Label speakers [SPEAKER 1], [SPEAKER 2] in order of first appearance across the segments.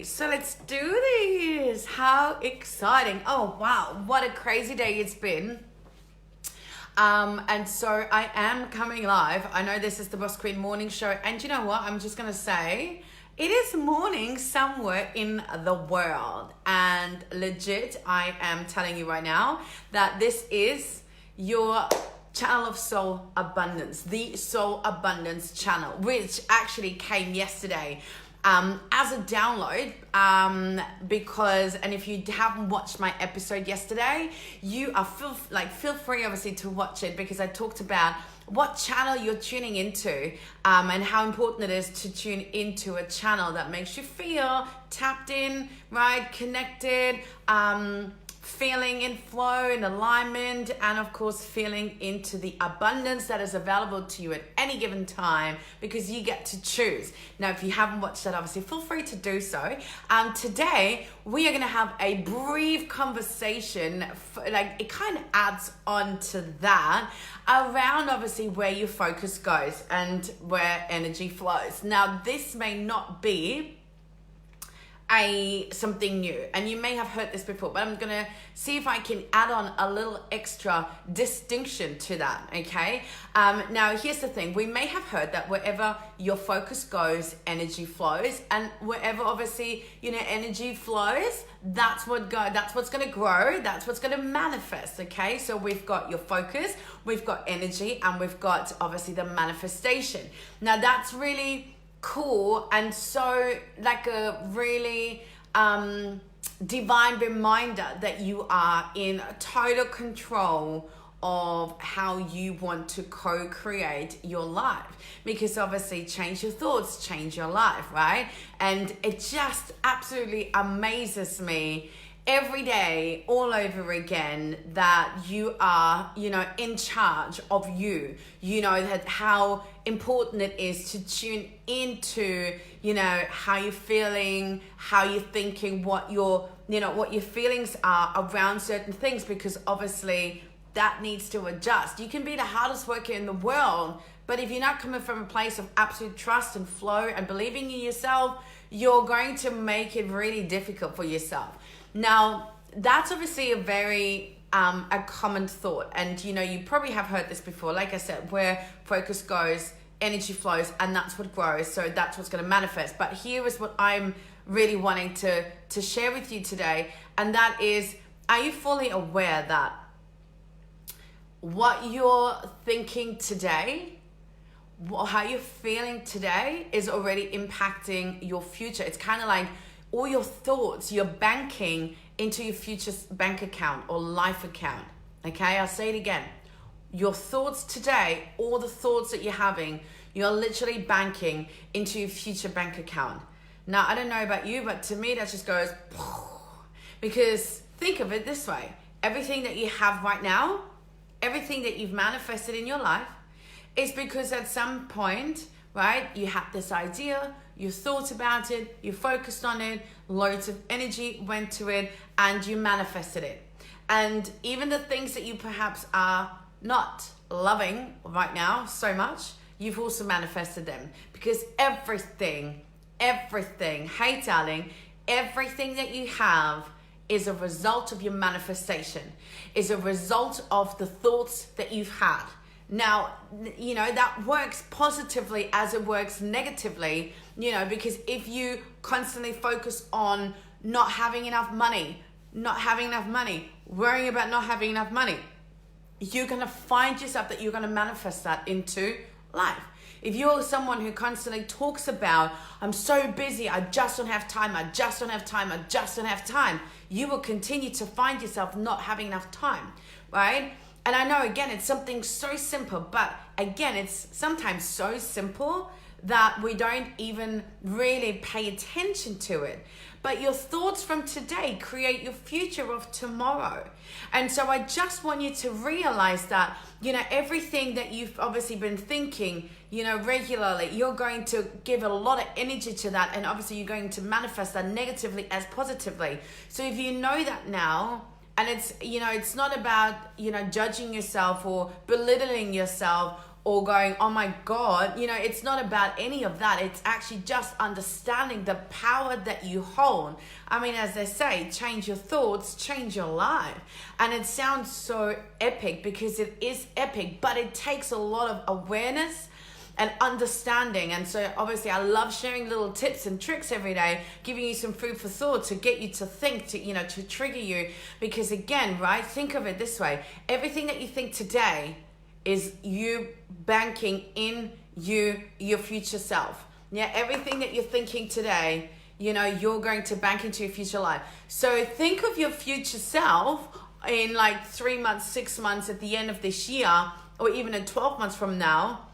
[SPEAKER 1] Okay, so let's do this. How exciting. Oh, wow. What a crazy day it's been. And so I am coming live. I know this is the Boss Queen morning show. And you know what? I'm just going to say it is morning somewhere in the world. And legit, I am telling you right now that this is your channel of soul abundance, the soul abundance channel, which actually came yesterday as a download, because, and if you haven't watched my episode yesterday, you are feel free obviously to watch it, because I talked about what channel you're tuning into, and how important it is to tune into a channel that makes you feel tapped in, right, connected, feeling in flow and alignment, and of course feeling into the abundance that is available to you at any given time, because you get to choose. Now, if you haven't watched that, obviously feel free to do so. Today we are going to have a brief conversation, it kind of adds on to that, around obviously where your focus goes and where energy flows. Now, this may not be something new, and you may have heard this before, but I'm gonna see if I can add on a little extra distinction to that. Okay, now here's the thing: we may have heard that wherever your focus goes, energy flows, and wherever obviously energy flows, that's what's gonna grow, that's what's gonna manifest. Okay, so we've got your focus, we've got energy, and we've got obviously the manifestation. Now that's really cool, and so like a really divine reminder that you are in total control of how you want to co-create your life, because obviously change your thoughts, change your life, right? And it just absolutely amazes me every day, all over again, that you are, in charge of you. That how important it is to tune into, how you're feeling, how you're thinking, what your feelings are around certain things, because obviously that needs to adjust. You can be the hardest worker in the world, but if you're not coming from a place of absolute trust and flow and believing in yourself, you're going to make it really difficult for yourself. Now, that's obviously a very a common thought, and you probably have heard this before. Like I said, where focus goes, energy flows, and that's what grows, so that's what's going to manifest. But here is what I'm really wanting to share with you today, and that is, are you fully aware that what you're thinking today, how you're feeling today, is already impacting your future? It's kind of like all your thoughts, you're banking into your future bank account or life account. Okay, I'll say it again. Your thoughts today, all the thoughts that you're having, you're literally banking into your future bank account. Now, I don't know about you, but to me that just goes, because think of it this way: everything that you have right now, everything that you've manifested in your life, is because at some point, right, you had this idea, you thought about it, you focused on it, loads of energy went to it, and you manifested it. And even the things that you perhaps are not loving right now so much, you've also manifested them, because everything, hey darling, everything that you have is a result of your manifestation, is a result of the thoughts that you've had. Now, that works positively as it works negatively, because if you constantly focus on not having enough money, worrying about not having enough money, you're going to find yourself that you're going to manifest that into life. If you're someone who constantly talks about, I'm so busy, I just don't have time, you will continue to find yourself not having enough time, right? And I know, again, it's something so simple, but again, it's sometimes so simple that we don't even really pay attention to it. But your thoughts from today create your future of tomorrow. And so I just want you to realize that, everything that you've obviously been thinking, regularly, you're going to give a lot of energy to that. And obviously you're going to manifest that negatively as positively. So if you know that now, and it's not about, judging yourself or belittling yourself or going, oh my God, it's not about any of that. It's actually just understanding the power that you hold. I mean, as they say, change your thoughts, change your life. And it sounds so epic because it is epic, but it takes a lot of awareness and understanding. And so obviously I love sharing little tips and tricks every day, giving you some food for thought to get you to think, to trigger you. Because again, right, think of it this way. Everything that you think today is you banking in your future self. Yeah, everything that you're thinking today, you're going to bank into your future life. So think of your future self in like 3 months, 6 months at the end of this year, or even in 12 months from now.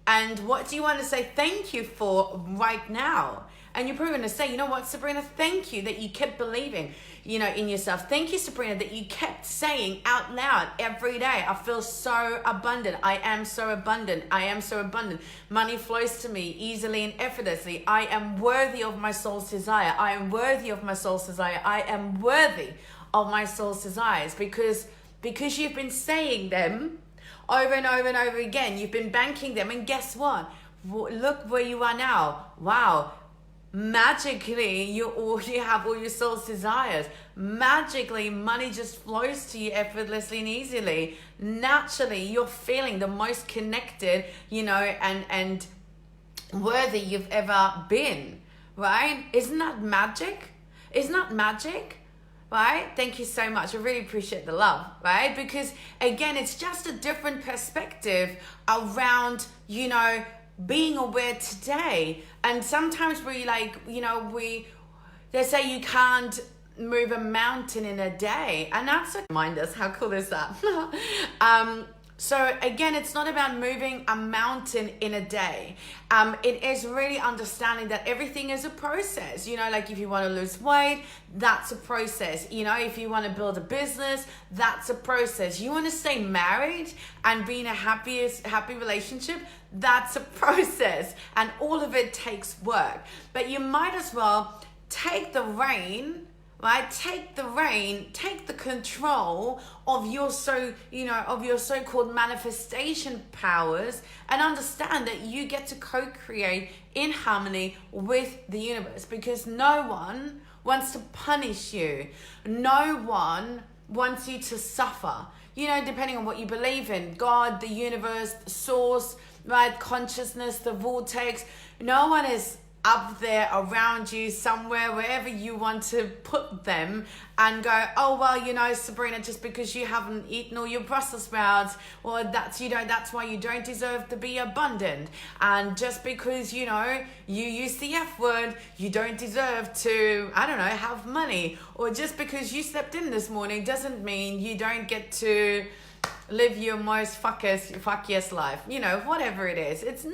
[SPEAKER 1] And what do you want to say thank you for right now? And you're probably going to say, you know what, Sabrina, thank you that you kept believing, in yourself. Thank you, Sabrina, that you kept saying out loud every day, I feel so abundant. I am so abundant. I am so abundant. Money flows to me easily and effortlessly. I am worthy of my soul's desire. I am worthy of my soul's desire. I am worthy of my soul's desires because you've been saying them over and over and over again. You've been banking them, and guess what? Look where you are now. Wow. Magically, you have all your soul's desires. Magically, money just flows to you effortlessly and easily. Naturally, you're feeling the most connected, and worthy you've ever been, right? Isn't that magic? Isn't that magic? Right? Thank you so much. I really appreciate the love, right? Because again, it's just a different perspective around, being aware today. And sometimes we they say you can't move a mountain in a day. And that's remind us, how cool is that? So again, it's not about moving a mountain in a day. It is really understanding that everything is a process. Like if you want to lose weight, that's a process. If you want to build a business, that's a process. You want to stay married and be in a happy relationship, that's a process. And all of it takes work. But you might as well take the reign, right? Take the control of your so-called manifestation powers, and understand that you get to co-create in harmony with the universe, because no one wants to punish you. No one wants you to suffer. Depending on what you believe in, God, the universe, the source, right? Consciousness, the vortex. No one is up there around you somewhere, wherever you want to put them, and go, oh, well, Sabrina, just because you haven't eaten all your Brussels sprouts, or that's why you don't deserve to be abundant. And just because, you use the F word, you don't deserve to, have money. Or just because you slept in this morning doesn't mean you don't get to live your most fuck yes life, whatever it is. It's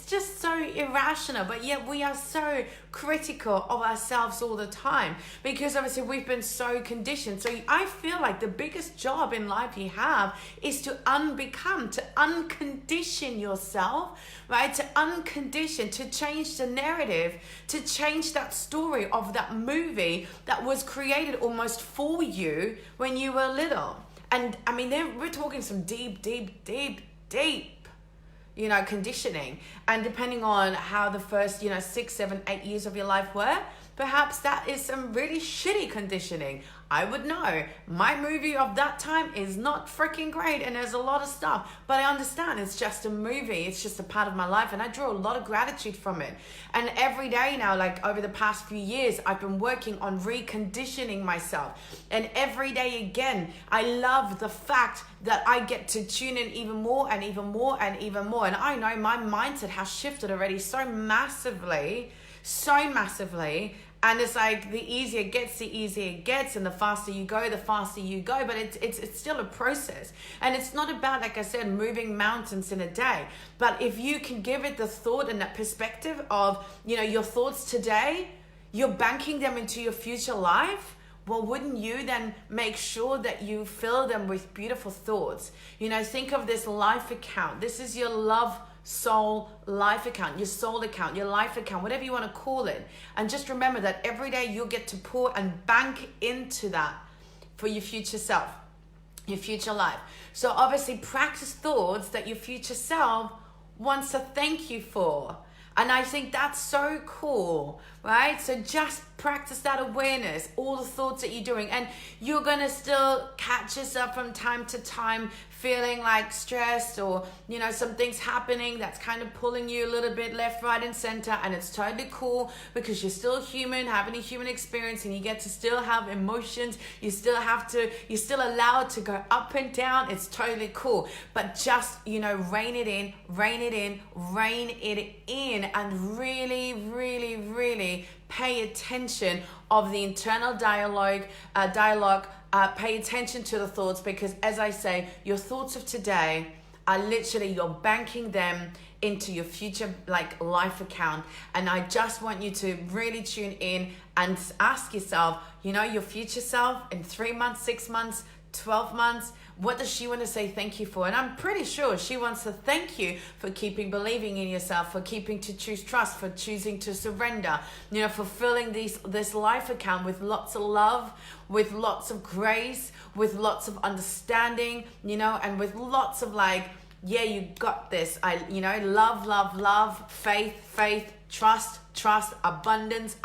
[SPEAKER 1] just so irrational, but yet we are so critical of ourselves all the time, because obviously we've been so conditioned. So I feel like the biggest job in life you have is to uncondition yourself, right? To uncondition, to change the narrative, to change that story of that movie that was created almost for you when you were little. And I mean, we're talking some deep, conditioning. And depending on how the first, 6, 7, 8 years of your life were, perhaps that is some really shitty conditioning. I would know. My movie of that time is not freaking great, and there's a lot of stuff. But I understand it's just a movie. It's just a part of my life, and I draw a lot of gratitude from it. And every day now, like over the past few years, I've been working on reconditioning myself. And every day again, I love the fact that I get to tune in even more and even more and even more. And I know my mindset has shifted already so massively. And it's like the easier it gets, and the faster you go, but it's still a process. And it's not about, like I said, moving mountains in a day. But if you can give it the thought and that perspective of, your thoughts today, you're banking them into your future life, well, wouldn't you then make sure that you fill them with beautiful thoughts? Think of this life account. This is your love soul life account, your soul account, your life account, whatever you want to call it. And just remember that every day you'll get to pour and bank into that for your future self. your future life. So obviously practice thoughts that your future self wants to thank you for. And I think that's so cool, right? So just practice that awareness, all the thoughts that you're doing. And you're going to still catch yourself from time to time feeling like stressed, or, you know, something's happening that's kind of pulling you a little bit left, right, and center. And it's totally cool because you're still human, having a human experience, and you get to still have emotions. You're still allowed to go up and down. It's totally cool. But just, you know, rein it in, and really, really, really pay attention of the internal dialogue. Pay attention to the thoughts, because as I say, your thoughts of today are literally, you're banking them into your future like life account. And I just want you to really tune in and ask yourself, you know, your future self in 3 months, 6 months, 12 months, what does she want to say thank you for? And I'm pretty sure she wants to thank you for keeping believing in yourself, for keeping to choose trust, for choosing to surrender, you know, for filling this life account with lots of love, with lots of grace, with lots of understanding, you know, and with lots of like, yeah, you got this. Love, faith, trust, abundance,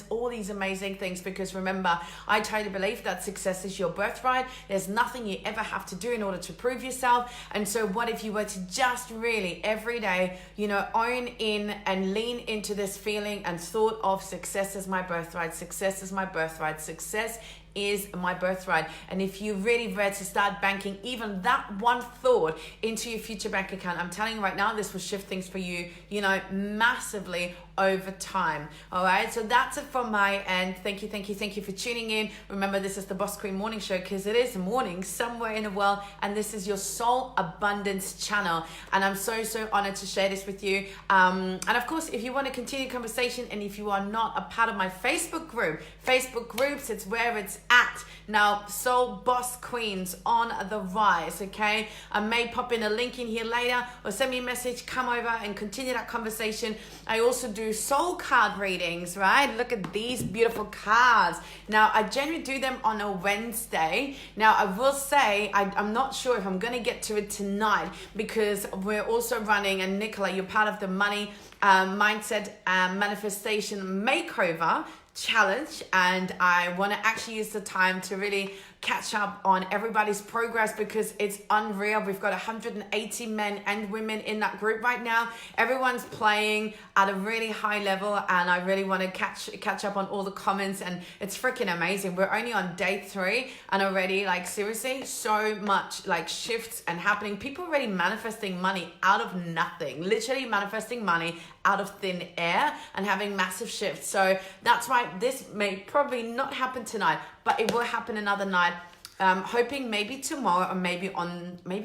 [SPEAKER 1] all these amazing things. Because remember, I totally believe that success is your birthright. There's nothing you ever have to do in order to prove yourself. And so what if you were to just really every day, you know, own in and lean into this feeling and thought of success is my birthright, success is my birthright, success is my birthright. And if you really were to start banking even that one thought into your future bank account, I'm telling you right now, this will shift things for you, you know, massively over time. All right, so that's it from my end. Thank you for tuning in. Remember, this is the Boss Queen Morning Show, because it is morning somewhere in the world, and this is your soul abundance channel, and I'm so honored to share this with you. And of course, if you want to continue conversation, and if you are not a part of my Facebook groups, it's where it's at now. Soul Boss Queens on the rise. Okay, I may pop in a link in here later, or send me a message, come over and continue that conversation. I also do soul card readings, right? Look at these beautiful cards. Now, I generally do them on a Wednesday. Now, I will say, I'm not sure if I'm going to get to it tonight, because we're also running, and Nicola, you're part of the money mindset manifestation makeover challenge, and I want to actually use the time to really catch up on everybody's progress, because it's unreal. We've got 180 men and women in that group right now. Everyone's playing at a really high level, and I really want to catch up on all the comments, and it's freaking amazing. We're only on day 3, and already, like, seriously, so much like shifts and happening. People already manifesting money out of nothing, literally manifesting money out of thin air and having massive shifts. So that's why this may probably not happen tonight, but it will happen another night. Hoping maybe tomorrow, or maybe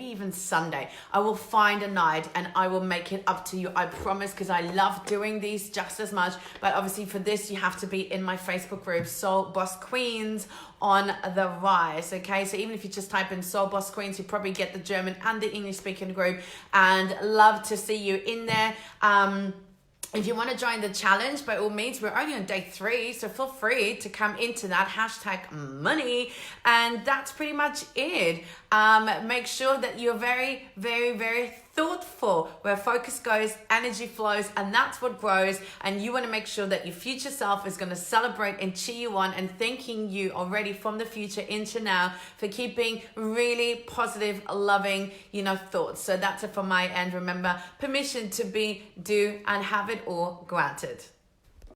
[SPEAKER 1] even Sunday. I will find a night and I will make it up to you, I promise, because I love doing these just as much. But obviously for this, you have to be in my Facebook group, Soul Boss Queens on the Rise. Okay, so even if you just type in Soul Boss Queens, you probably get the German and the English speaking group, and love to see you in there. If you want to join the challenge, by all means, we're only on day 3, so feel free to come into that #money. And that's pretty much it. Make sure that you're very, very, very thoughtful. Where focus goes, energy flows, and that's what grows. And you want to make sure that your future self is going to celebrate and cheer you on, and thanking you already from the future into now for keeping really positive, loving, thoughts. So that's it from my end. Remember, permission to be, do, and have it all granted.